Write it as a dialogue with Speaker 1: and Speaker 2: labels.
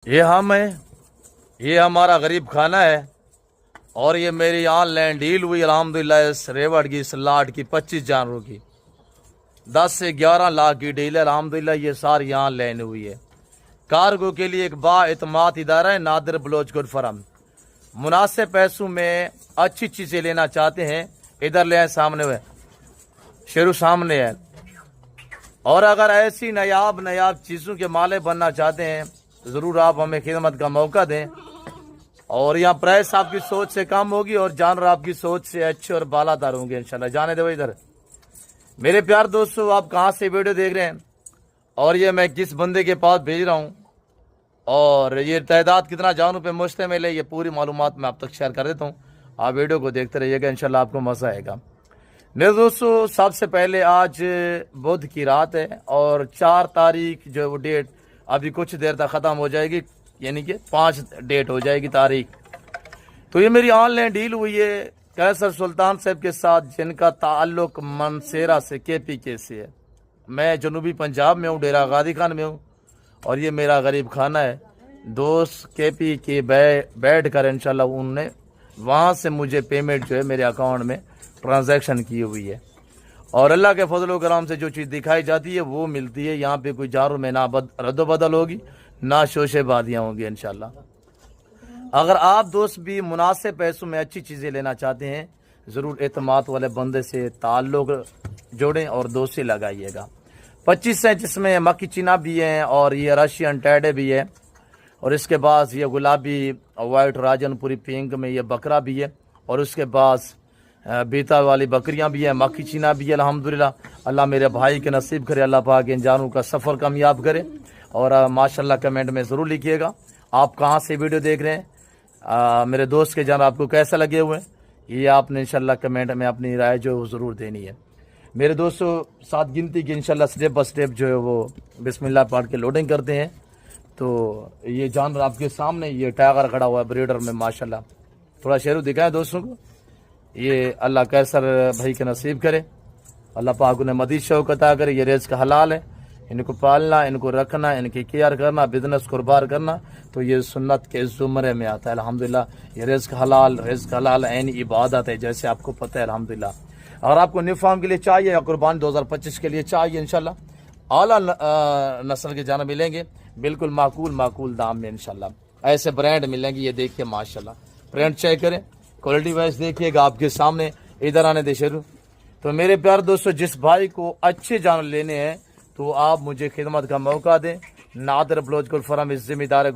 Speaker 1: ये हम है, ये हमारा गरीब खाना है और ये मेरी ऑनलाइन डील हुई अल्हम्दुलिल्लाह इस रेवड़ की इस लाट की 25 जानवरों की 10 से 11 लाख की डील है अल्हम्दुलिल्लाह। ये सारी ऑनलाइन हुई है। कार्गो के लिए एक बाएतमाद इदारा है नादिर बलोच गुड फरम। मुनासिब पैसों में अच्छी चीज़ें लेना चाहते हैं, इधर ले आए, सामने हुए शेरू सामने है। और अगर ऐसी नायाब चीज़ों के मालिक बनना चाहते हैं ज़रूर आप हमें खिदमत का मौका दें। और यहाँ प्राइस आपकी सोच से कम होगी और जानवर आपकी सोच से अच्छे और बालादार होंगे इंशाल्लाह। जाने दो इधर। मेरे प्यार दोस्तों, आप कहाँ से वीडियो देख रहे हैं और ये मैं किस बंदे के पास भेज रहा हूँ और ये तादाद कितना जानवर पे मुश्तमिल है, ये पूरी मालूमात मैं आप तक शेयर कर देता हूँ। आप वीडियो को देखते रहिएगा, इंशाल्लाह आपको मज़ा आएगा। मेरे दोस्तों, सबसे पहले आज बुध की रात है और 4 तारीख जो वो डेट अभी कुछ देर तक ख़त्म हो जाएगी, यानी कि 5 डेट हो जाएगी तारीख। तो ये मेरी ऑनलाइन डील हुई है कैसर सुल्तान साहब के साथ, जिनका ताल्लुक मनसेरा से KPK से है। मैं जनूबी पंजाब में हूँ, डेरा गादी खान में हूँ और ये मेरा गरीब खाना है। दोस्त KPK बैठ कर इंशाल्लाह उनने वहाँ से मुझे पेमेंट जो है मेरे अकाउंट में ट्रांजैक्शन की हुई है और अल्लाह के फजल कराम से जो चीज़ दिखाई जाती है वो मिलती है। यहाँ पे कोई जारों में ना रद्दोबदल होगी ना शोशेबादियाँ होंगी इंशाल्लाह। अगर आप दोस्त भी मुनासिब पैसों में अच्छी चीज़ें लेना चाहते हैं ज़रूर एतमाद वाले बंदे से ताल्लुक़ जोड़ें और दोस्ती लगाइएगा। 25 हैं जिसमें मक्की चीना भी हैं और ये रशियन टैडे भी है और इसके बाद ये गुलाबी वाइट राजनपुरी पिंक में ये बकरा भी है और उसके बाद बीता वाली बकरियां भी हैं, मक्खी चीना भी है अल्हम्दुलिल्लाह। अल्लाह मेरे भाई के नसीब करे, अल्लाह पाक इन जानों का सफ़र कामयाब करे। और माशाल्लाह कमेंट में ज़रूर लिखिएगा आप कहाँ से वीडियो देख रहे हैं, मेरे दोस्त के जानवर आपको कैसे लगे हुए हैं, ये आपने इंशाल्लाह कमेंट में अपनी राय जो ज़रूर देनी है। मेरे दोस्तों, 7 गिनती की इंशाल्लाह स्टेप बाय स्टेप जो है वो बिस्मिल्लाह पढ़ के लोडिंग करते हैं। तो ये जानवर आपके सामने ये टाइगर खड़ा हुआ है ब्रीडर में माशाल्लाह। थोड़ा शेरू दिखाएं दोस्तों को। ये अल्लाह कैसर भाई के नसीब करे, अल्लाह पाक उन्हें मज़ीद शौक़ अता करे। ये रिज़्क़ हलाल है, इनको पालना, इनको रखना, इनकी केयर करना, बिजनेस कुरबार करना, तो ये सुन्नत के ज़ुमरे में आता है अल्हम्दुलिल्लाह। ये रिज़्क़ हलाल ऐन इबादत है, जैसे आपको पता है अल्हम्दुलिल्लाह। अगर आपको न्यू फार्म के लिए चाहिए या कुर्बानी 2025 के लिए चाहिए इंशाल्लाह आला नस्ल के जानवर मिलेंगे बिल्कुल माकूल दाम में इंशाल्लाह। ऐसे ब्रांड मिलेंगे, ये देखिए माशाल्लाह, ब्रांड चेक करें, क्वालिटी वाइज देखिएगा आपके सामने। इधर आने दे शेरू। तो मेरे प्यार दोस्तों, जिस भाई को अच्छे जानवर लेने हैं तो आप मुझे खिदमत का मौका दें। नादिर बलोच गुड फरम इस जिम्मेदार